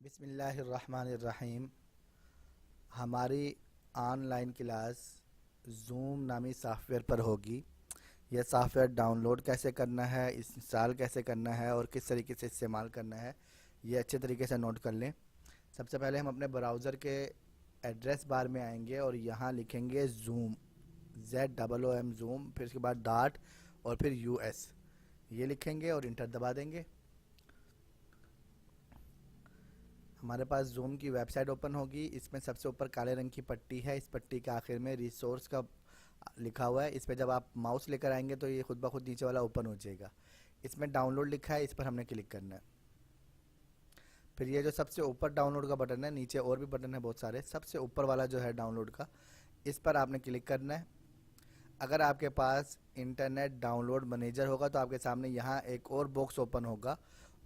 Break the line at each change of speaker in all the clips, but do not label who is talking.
बिस्मिल्लाहिर्रहमानिर्रहीम। हमारी online class zoom नामी सॉफ्टवेयर पर होगी। यह सॉफ्टवेयर डाउनलोड कैसे करना है, इंस्टॉल कैसे करना है और किस तरीके से इस्तेमाल करना है, ये अच्छे तरीके से नोट कर लें। सबसे पहले हम अपने ब्राउज़र के एड्रेस बार में आएंगे और यहाँ लिखेंगे जूम, ZOOM जूम, फिर उसके बाद डॉट और फिर US, ये लिखेंगे और इंटर दबा देंगे। हमारे पास जूम की वेबसाइट ओपन होगी। इसमें सबसे ऊपर काले रंग की पट्टी है, इस पट्टी के आखिर में रिसोर्स का लिखा हुआ है। इस पर जब आप माउस लेकर आएंगे तो ये खुद ब खुद नीचे वाला ओपन हो जाएगा। इसमें डाउनलोड लिखा है, इस पर हमने क्लिक करना है। फिर ये जो सबसे ऊपर डाउनलोड का बटन है, नीचे और भी बटन है बहुत सारे, सबसे ऊपर वाला जो है डाउनलोड का, इस पर आपने क्लिक करना है। अगर आपके पास इंटरनेट डाउनलोड मैनेजर होगा तो आपके सामने यहाँ एक और बॉक्स ओपन होगा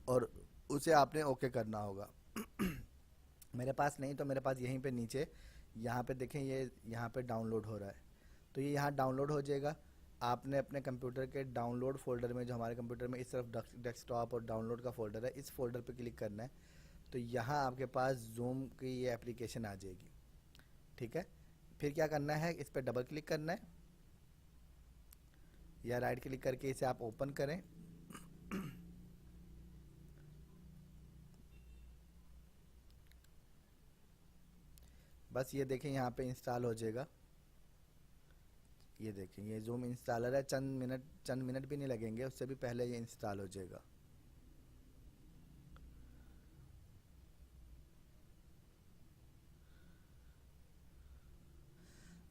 और उसे आपने ओके करना होगा। मेरे पास नहीं, तो मेरे पास यहीं पे नीचे यहाँ पे देखें, ये यहाँ पे डाउनलोड हो रहा है, तो ये यहाँ डाउनलोड हो जाएगा। आपने अपने कंप्यूटर के डाउनलोड फोल्डर में, जो हमारे कंप्यूटर में इस तरफ डेस्कटॉप और डाउनलोड का फोल्डर है, इस फोल्डर पे क्लिक करना है। तो यहाँ आपके पास जूम की ये एप्लीकेशन आ जाएगी। ठीक है, फिर क्या करना है, इस पर डबल क्लिक करना है या राइट क्लिक करके इसे आप ओपन करें। बस ये देखें यहाँ पे इंस्टॉल हो जाएगा। ये देखें, ये जूम इंस्टॉलर है, चंद मिनट भी नहीं लगेंगे, उससे भी पहले ये इंस्टॉल हो जाएगा।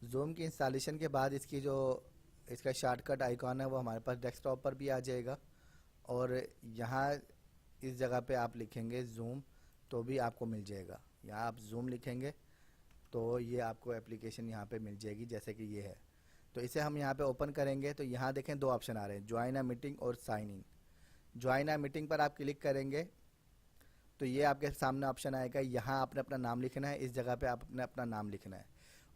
जूम की इंस्टॉलेशन के बाद इसका शॉर्टकट आइकॉन है वो हमारे पास डेस्कटॉप पर भी आ जाएगा। और यहाँ इस जगह पे आप लिखेंगे जूम तो भी आपको मिल जाएगा। यहाँ आप जूम लिखेंगे तो ये आपको एप्लीकेशन यहाँ पे मिल जाएगी, जैसे कि ये है। तो इसे हम यहाँ पे ओपन करेंगे तो यहाँ देखें दो ऑप्शन आ रहे हैं, ज्वाइन अ मीटिंग और sign in. Join a meeting पर आप क्लिक करेंगे तो ये आपके सामने ऑप्शन आएगा। यहाँ आपने अपना नाम लिखना है, इस जगह पे आपने अपना नाम लिखना है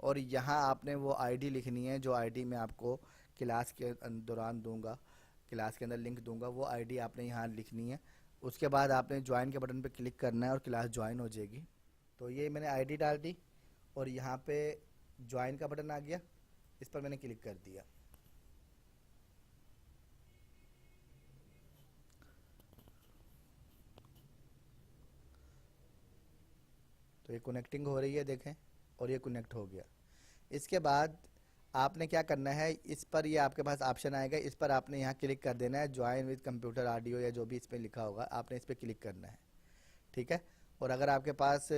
और यहाँ आपने वो आईडी लिखनी है जो आईडी मैं आपको क्लास के दौरान दूंगा, क्लास के अंदर लिंक दूंगा, वो आईडी आपने यहाँ लिखनी है। उसके बाद आपने ज्वाइन के बटन पे क्लिक करना है और क्लास ज्वाइन हो जाएगी। तो ये मैंने आईडी डाल दी और यहाँ पे ज्वाइन का बटन आ गया, इस पर मैंने क्लिक कर दिया। तो ये कनेक्टिंग हो रही है देखें, और ये कनेक्ट हो गया। इसके बाद आपने क्या करना है, इस पर ये आपके पास ऑप्शन आएगा, इस पर आपने यहाँ क्लिक कर देना है, ज्वाइन विद कंप्यूटर ऑडियो या जो भी इस पर लिखा होगा, आपने इस पर क्लिक करना है। ठीक है, और अगर आपके पास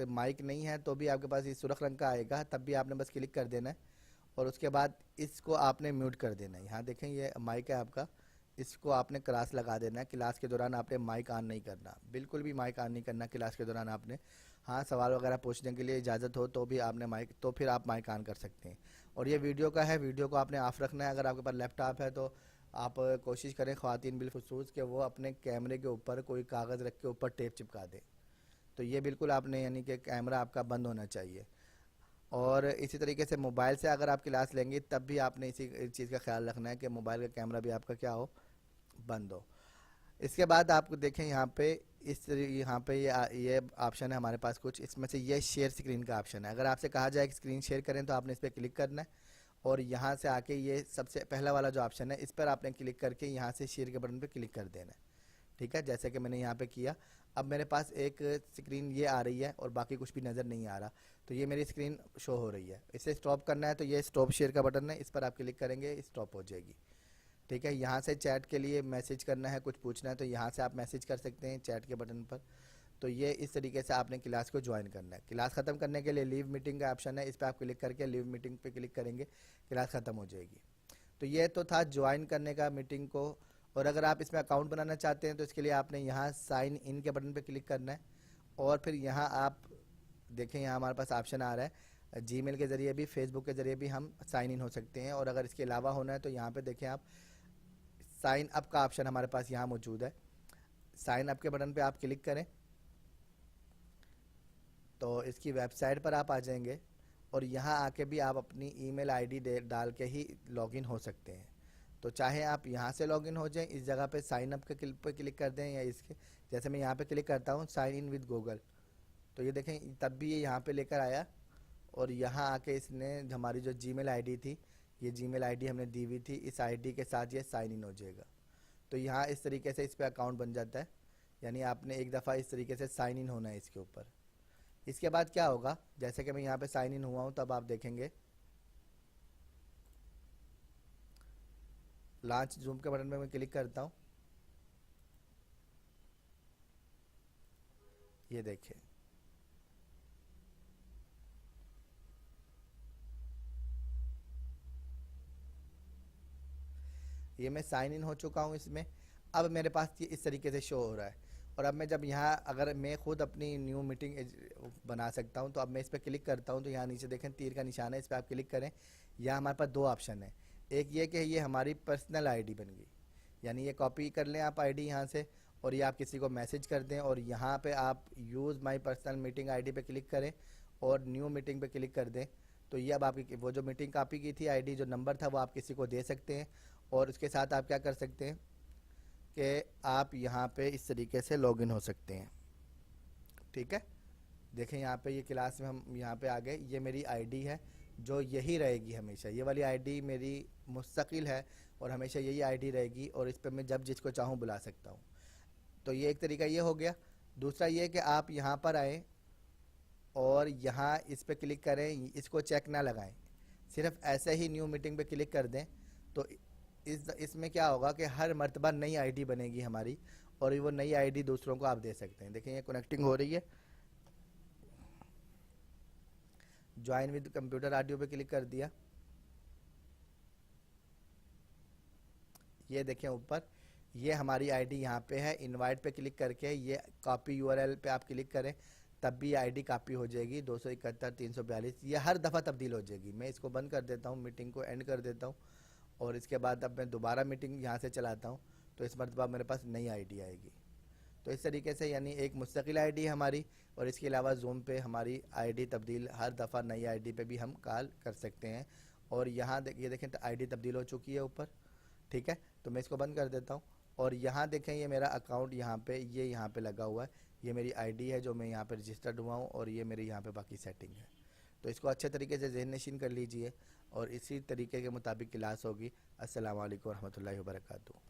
माइक नहीं है तो भी आपके पास ये सुर्ख रंग का आएगा, तब भी आपने बस क्लिक कर देना है और उसके बाद इसको आपने म्यूट कर देना है। यहाँ देखें ये माइक है आपका, इसको आपने क्रॉस लगा देना है। क्लास के दौरान आपने माइक ऑन नहीं करना, बिल्कुल भी माइक ऑन नहीं करना क्लास के दौरान आपने। हाँ, सवाल वगैरह पूछने के लिए इजाज़त हो तो भी आपने माइक, तो फिर आप माइक ऑन कर सकते हैं। और ये वीडियो का है, वीडियो को आपने ऑफ रखना है। अगर आपके पास लैपटॉप है तो आप कोशिश करें ख़वातीन बिलखुसूस के वो अपने कैमरे के ऊपर कोई कागज़ रख के ऊपर टेप चिपका दें। तो ये बिल्कुल आपने, यानी कि कैमरा आपका बंद होना चाहिए। और इसी तरीके से मोबाइल से अगर आप क्लास लेंगे तब भी आपने इसी चीज़ का ख्याल रखना है कि मोबाइल का कैमरा भी आपका क्या हो, बंद हो। इसके बाद आपको देखें यहाँ पे यहाँ पे ये ऑप्शन है हमारे पास कुछ, इसमें से ये शेयर स्क्रीन का ऑप्शन है। अगर आपसे कहा जाए कि स्क्रीन शेयर करें तो आपने इस पर क्लिक करना है और यहाँ से आके ये सबसे पहला वाला जो ऑप्शन है इस पर आपने क्लिक करके यहाँ से शेयर के बटन पे क्लिक कर देना है। ठीक है, जैसे कि मैंने यहाँ पे किया। अब मेरे पास एक स्क्रीन ये आ रही है और बाकी कुछ भी नज़र नहीं आ रहा, तो ये मेरी स्क्रीन शो हो रही है। इसे स्टॉप करना है तो ये स्टॉप शेयर का बटन है, इस पर आप क्लिक करेंगे, स्टॉप हो जाएगी। ठीक है, यहाँ से चैट के लिए मैसेज करना है, कुछ पूछना है तो यहाँ से आप मैसेज कर सकते हैं चैट के बटन पर। तो ये इस तरीके से आपने क्लास को ज्वाइन करना है। क्लास ख़त्म करने के लिए लीव मीटिंग का ऑप्शन है, इस पर आप क्लिक करके लीव मीटिंग पे क्लिक करेंगे, क्लास ख़त्म हो जाएगी। तो ये तो था ज्वाइन करने का मीटिंग को। और अगर आप इसमें अकाउंट बनाना चाहते हैं तो इसके लिए आपने यहाँ साइन इन के बटन पर क्लिक करना है और फिर यहाँ आप देखें, यहाँ हमारे पास ऑप्शन आ रहा है जीमेल के ज़रिए भी, फेसबुक के ज़रिए भी हम साइन इन हो सकते हैं। और अगर इसके अलावा होना है तो यहाँ पे देखें आप साइन अप का ऑप्शन हमारे पास यहाँ मौजूद है। साइन अप के बटन पे आप क्लिक करें तो इसकी वेबसाइट पर आप आ जाएंगे और यहाँ आके भी आप अपनी ईमेल आईडी डाल के ही लॉगिन हो सकते हैं। तो चाहे आप यहाँ से लॉगिन हो जाएं, इस जगह पे साइन अप के पे क्लिक कर दें, या इसके जैसे मैं यहाँ पे क्लिक करता हूँ साइन इन विद गूगल, तो ये देखें तब भी ये यहाँ पे लेकर आया और यहाँ आके इसने हमारी जो जीमेल आईडी थी, ये जीमेल आईडी हमने दी हुई थी, इस आईडी के साथ ये साइन इन हो जाएगा। तो यहाँ इस तरीके से इस पर अकाउंट बन जाता है, यानी आपने एक दफ़ा इस तरीके से साइन इन होना है इसके ऊपर। इसके बाद क्या होगा, जैसे कि मैं यहाँ पे साइन इन हुआ हूँ, तब आप देखेंगे लॉन्च जूम के बटन पे मैं क्लिक करता हूँ, ये देखिए ये मैं साइन इन हो चुका हूँ इसमें। अब मेरे पास ये इस तरीके से शो हो रहा है। और अब मैं जब यहाँ अगर मैं खुद अपनी न्यू मीटिंग बना सकता हूँ, तो अब मैं इस पर क्लिक करता हूँ तो यहाँ नीचे देखें तीर का निशान है, इस पर आप क्लिक करें। यहाँ हमारे पास दो ऑप्शन है, एक ये कि ये हमारी पर्सनल आईडी बन गई, यानी ये कॉपी कर लें आप आईडी यहाँ से और ये आप किसी को मैसेज कर दें और यहाँ पे आप use my personal meeting ID पे क्लिक करें और न्यू मीटिंग पे क्लिक कर दें। तो ये अब आपकी वो जो मीटिंग कॉपी की थी आईडी जो नंबर था वो आप किसी को दे सकते हैं। और उसके साथ आप क्या कर सकते हैं कि आप यहाँ पे इस तरीके से लॉगिन हो सकते हैं। ठीक है, देखें यहाँ पे ये क्लास में हम यहाँ पे आ गए, ये मेरी आईडी है जो यही रहेगी हमेशा, ये वाली आईडी मेरी मुस्तकिल है और हमेशा यही आईडी रहेगी और इस पर मैं जब जिसको चाहूँ बुला सकता हूँ। तो ये एक तरीका ये हो गया। दूसरा ये कि आप यहाँ पर आएँ और यहाँ इस पर क्लिक करें, इसको चेक ना लगाएं, सिर्फ ऐसे ही न्यू मीटिंग पे क्लिक कर दें। तो इसमें क्या होगा कि हर मर्तबा नई आईडी बनेगी हमारी और वो नई आईडी दूसरों को आप दे सकते हैं। देखें ये कनेक्टिंग हो रही है, ज्वाइन विद कंप्यूटर ऑडियो पे क्लिक कर दिया, ये देखें ऊपर ये हमारी आईडी यहाँ पे है। इनवाइट पे क्लिक करके ये कॉपी यूआरएल पे आप क्लिक करें, तब भी आईडी कॉपी हो जाएगी 271 342, ये हर दफ़ा तब्दील हो जाएगी। मैं इसको बंद कर देता हूँ, मीटिंग को एंड कर देता हूँ और इसके बाद अब मैं दोबारा मीटिंग यहाँ से चलाता हूँ तो इस मरतबा मेरे पास नई आईडी आएगी। तो इस तरीके से यानी एक मुस्तकिल आईडी है हमारी और इसके अलावा जूम पे हमारी आईडी तब्दील हर दफ़ा नई आईडी पे भी हम कॉल कर सकते हैं। और यहाँ ये देखें तो आईडी तब्दील हो चुकी है ऊपर। ठीक है, तो मैं इसको बंद कर देता हूँ और यहाँ देखें ये मेरा अकाउंट यहाँ पे ये यहाँ पे लगा हुआ है, ये मेरी आईडी है जो मैं यहाँ पे रजिस्टर्ड हुआ हूँ और ये मेरी यहाँ पे बाकी सेटिंग है। तो इसको अच्छे तरीके से ज़हन नशीन कर लीजिए और इसी तरीके के मुताबिक क्लास होगी। अस्सलाम वालेकुम रहमतुल्लाहि व बरकातुहू।